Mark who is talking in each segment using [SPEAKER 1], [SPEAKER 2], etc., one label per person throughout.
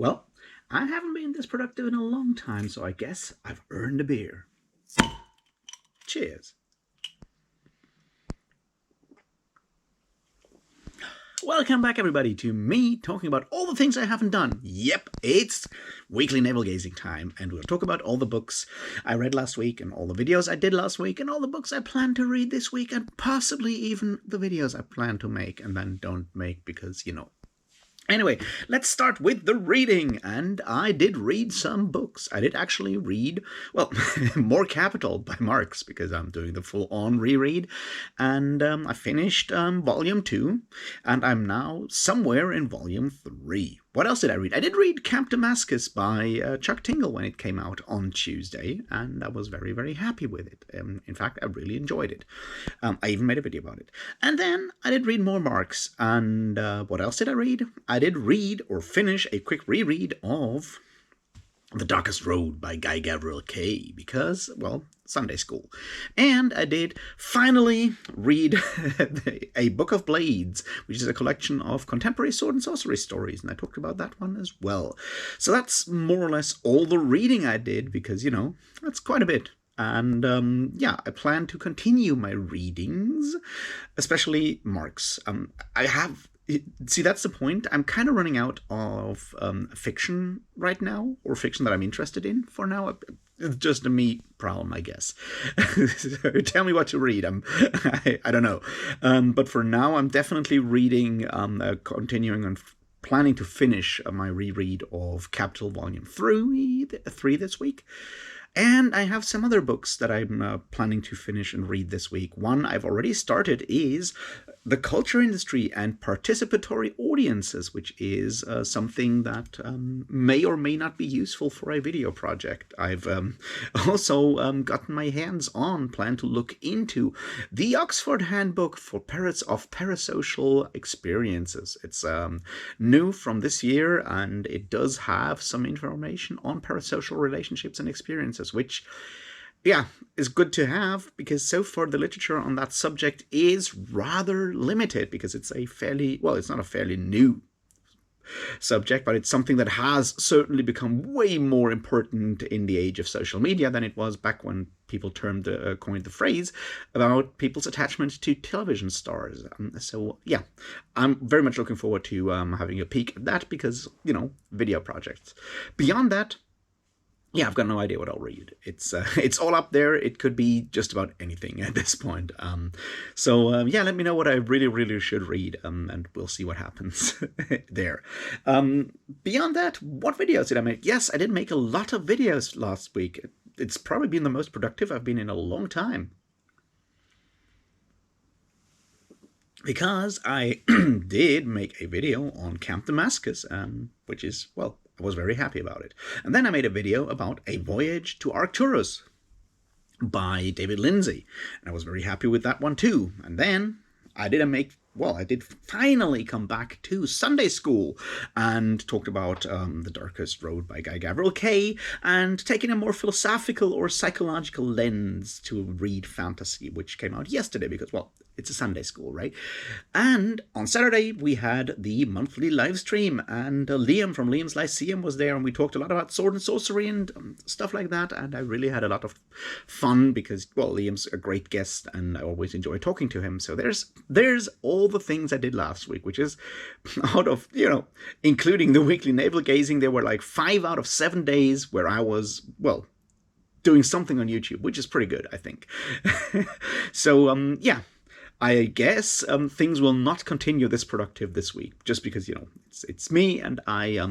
[SPEAKER 1] Well, I haven't been this productive in a long time, so I guess I've earned a beer. Cheers. Welcome back, everybody, to me talking about all the things I haven't done. Yep, it's weekly navel-gazing time, and we'll talk about all the books I read last week, and all the videos I did last week, and all the books I plan to read this week, and possibly even the videos I plan to make and then don't make because, Anyway, let's start with the reading, and I did read some books. I did actually read, well, More Capital by Marx, because I'm doing the full-on reread, and I finished Volume 2, and I'm now somewhere in Volume 3. What else did I read? I did read Camp Damascus by Chuck Tingle when it came out on Tuesday, and I was very, very happy with it. In fact, I really enjoyed it. I even made a video about it. And then I did read more Marx, and what else did I read? I did read or finish a quick reread of The Darkest Road by Guy Gavriel Kay because, well, Sunday school. And I did finally read A Book of Blades, which is a collection of contemporary sword and sorcery stories, and I talked about that one as well. So that's more or less all the reading I did because, that's quite a bit. And yeah, I plan to continue my readings, especially Marx. See, that's the point. I'm kind of running out of fiction right now, or fiction that I'm interested in for now. It's just a me problem, I guess. So tell me what to read. I don't know. But for now, I'm definitely reading, continuing on planning to finish my reread of Capital Volume 3 this week. And I have some other books that I'm planning to finish and read this week. One I've already started is The Culture Industry and Participatory Audiences, which is something that may or may not be useful for a video project. I've also gotten my hands on, plan to look into the Oxford Handbook for Parasocial Experiences. It's new from this year, and it does have some information on parasocial relationships and experiences, which, yeah, is good to have because so far the literature on that subject is rather limited because it's it's not a fairly new subject, but it's something that has certainly become way more important in the age of social media than it was back when people coined the phrase about people's attachment to television stars. So yeah, I'm very much looking forward to having a peek at that because, video projects. Beyond that, yeah, I've got no idea what I'll read. It's all up there. It could be just about anything at this point. Yeah, let me know what I really, really should read, and we'll see what happens there. Beyond that, what videos did I make? Yes, I did make a lot of videos last week. It's probably been the most productive I've been in a long time. Because I did make a video on Camp Damascus, which is, well, I was very happy about it. And then I made a video about A Voyage to Arcturus by David Lindsay, and I was very happy with that one too. And then I did finally come back to Sunday school and talked about The Darkest Road by Guy Gavriel Kay and taking a more philosophical or psychological lens to read fantasy, which came out yesterday because, well, it's a Sunday school, right? And on Saturday, we had the monthly live stream, and Liam from Liam's Lyceum was there, and we talked a lot about sword and sorcery and stuff like that, and I really had a lot of fun because, well, Liam's a great guest, and I always enjoy talking to him. So there's all the things I did last week, which is out of, including the weekly navel-gazing, there were like 5 out of 7 days where I was, well, doing something on YouTube, which is pretty good, I think. So, yeah. I guess things will not continue this productive this week, just because, it's me and I,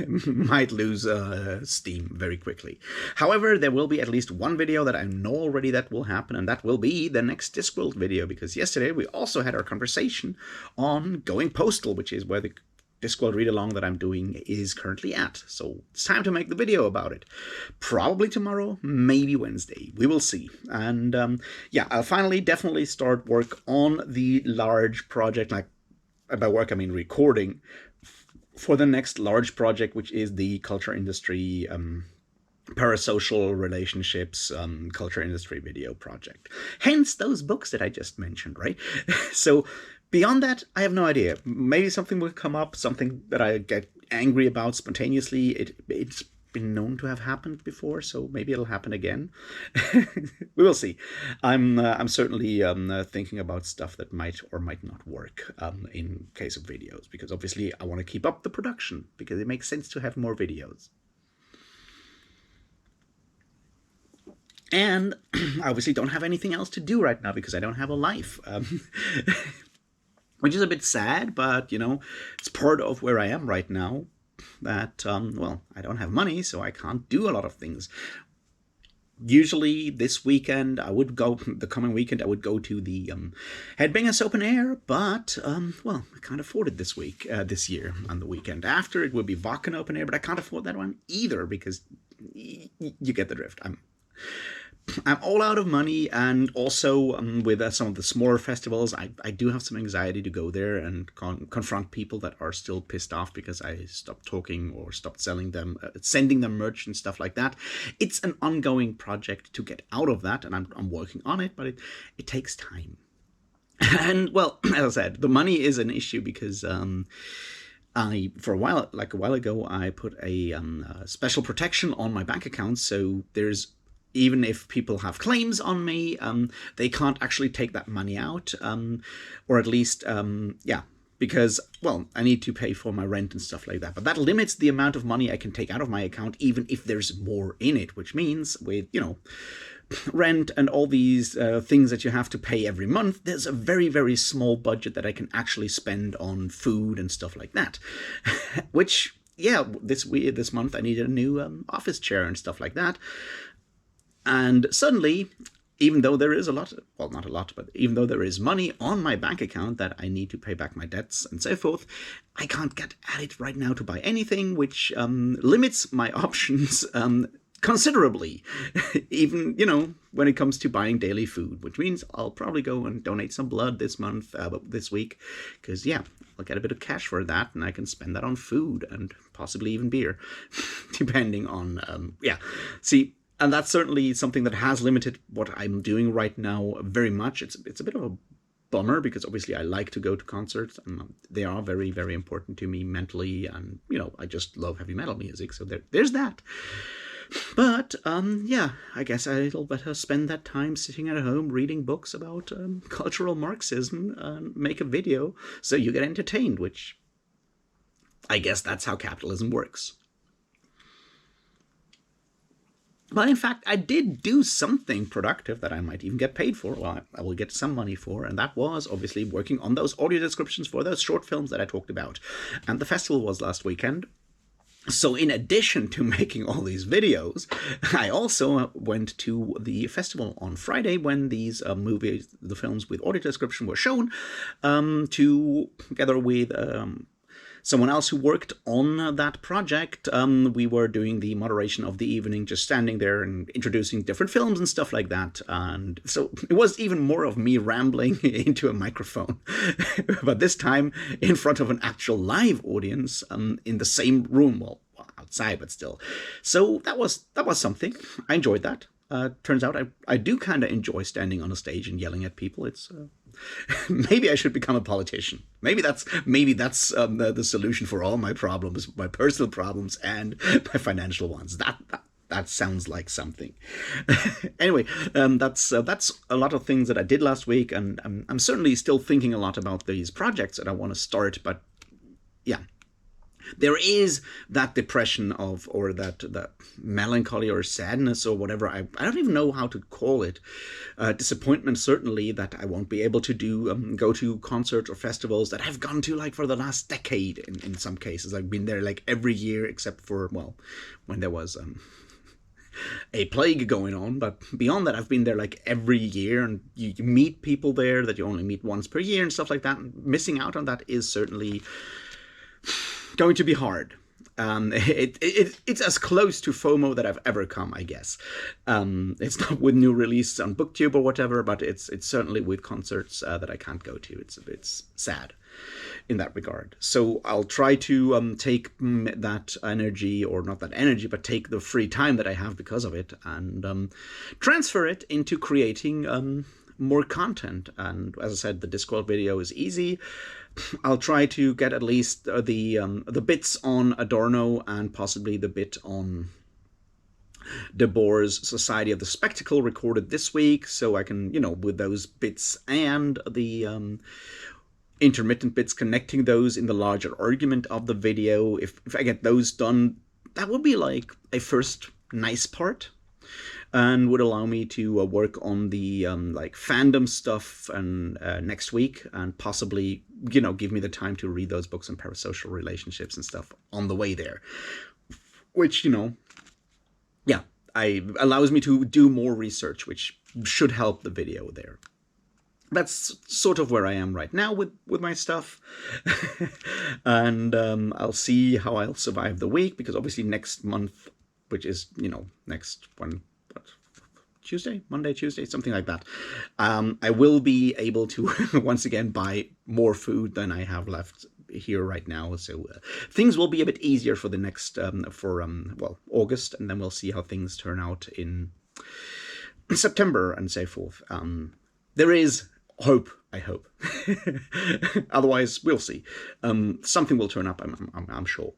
[SPEAKER 1] might lose steam very quickly. However, there will be at least one video that I know already that will happen, and that will be the next Discworld video, because yesterday we also had our conversation on Going Postal, which is where the Discworld read-along that I'm doing is currently at. So it's time to make the video about it. Probably tomorrow, maybe Wednesday. We will see. And yeah, I'll finally definitely start work on the large project. Like, by work, I mean recording for the next large project, which is the culture industry parasocial relationships culture industry video project. Hence those books that I just mentioned, right? So Beyond that, I have no idea. Maybe something will come up, something that I get angry about spontaneously. It's been known to have happened before, so maybe it'll happen again. We will see. I'm certainly thinking about stuff that might or might not work in case of videos, because obviously I want to keep up the production because it makes sense to have more videos. And I obviously don't have anything else to do right now because I don't have a life. Which is a bit sad, but, it's part of where I am right now. That, well, I don't have money, so I can't do a lot of things. Usually this weekend, the coming weekend, I would go to the Headbangers Open Air, but, well, I can't afford it this year, on the weekend after. It would be Wacken Open Air, but I can't afford that one either, because you get the drift. I'm all out of money, and also with some of the smaller festivals, I do have some anxiety to go there and confront people that are still pissed off because I stopped talking or stopped sending them merch and stuff like that. It's an ongoing project to get out of that, and I'm working on it, but it takes time. And, well, as I said, the money is an issue because for a while ago, I put a special protection on my bank account, so even if people have claims on me, they can't actually take that money out, or at least, because, well, I need to pay for my rent and stuff like that. But that limits the amount of money I can take out of my account, even if there's more in it, which means with, rent and all these things that you have to pay every month, there's a very, very small budget that I can actually spend on food and stuff like that, which, this month I needed a new office chair and stuff like that. And suddenly, even though there is not a lot, but even though there is money on my bank account that I need to pay back my debts and so forth, I can't get at it right now to buy anything, which limits my options considerably, even, when it comes to buying daily food, which means I'll probably go and donate some blood this week, because, I'll get a bit of cash for that, and I can spend that on food and possibly even beer, depending on, See, and that's certainly something that has limited what I'm doing right now very much. It's a bit of a bummer because obviously I like to go to concerts and they are very, very important to me mentally. And, I just love heavy metal music. So there's that. But, I guess I'll better spend that time sitting at home reading books about cultural Marxism and make a video so you get entertained, which I guess that's how capitalism works. But in fact, I did do something productive that I might even get paid for. Well, I will get some money for, and that was obviously working on those audio descriptions for those short films that I talked about. And the festival was last weekend. So in addition to making all these videos, I also went to the festival on Friday when these the films with audio description were shown, together with someone else who worked on that project. We were doing the moderation of the evening, just standing there and introducing different films and stuff like that. And so it was even more of me rambling into a microphone, but this time in front of an actual live audience in the same room, well, outside, but still. So that was something. I enjoyed that. Turns out I do kind of enjoy standing on a stage and yelling at people. It's maybe I should become a politician. Maybe that's the solution for all my problems, my personal problems and my financial ones. That sounds like something. Anyway, that's a lot of things that I did last week, and I'm certainly still thinking a lot about these projects that I want to start. But yeah. There is that depression or that melancholy or sadness or whatever. I don't even know how to call it. Disappointment, certainly, that I won't be able to go to concerts or festivals that I've gone to like for the last decade in some cases. I've been there like every year except for, well, when there was a plague going on. But beyond that, I've been there like every year, and you meet people there that you only meet once per year and stuff like that. And missing out on that is certainly going to be hard. It's as close to FOMO that I've ever come, I guess. It's not with new releases on BookTube or whatever, but it's certainly with concerts that I can't go to. It's sad in that regard. So I'll try to take that energy, or not that energy, but take the free time that I have because of it and transfer it into creating more content. And as I said, the Discworld video is easy. I'll try to get at least the bits on Adorno and possibly the bit on De Boer's Society of the Spectacle recorded this week, so I can, with those bits and the intermittent bits, connecting those in the larger argument of the video. If I get those done, that would be like a first nice part, and would allow me to work on the like fandom stuff and next week, and possibly give me the time to read those books on parasocial relationships and stuff on the way there, which yeah, allows me to do more research, which should help the video there. That's sort of where I am right now with my stuff. And I'll see how I'll survive the week, because obviously next month, which is, next one, Monday, Tuesday, something like that, I will be able to once again buy more food than I have left here right now. So things will be a bit easier for the next, August, and then we'll see how things turn out in September and so forth. There is hope, I hope. Otherwise, we'll see. Something will turn up, I'm sure.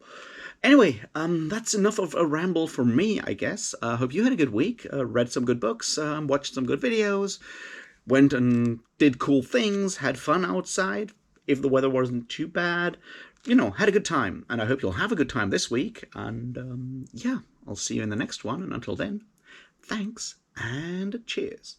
[SPEAKER 1] Anyway, that's enough of a ramble for me, I guess. Hope you had a good week, read some good books, watched some good videos, went and did cool things, had fun outside, if the weather wasn't too bad. Had a good time. And I hope you'll have a good time this week. And yeah, I'll see you in the next one. And until then, thanks and cheers.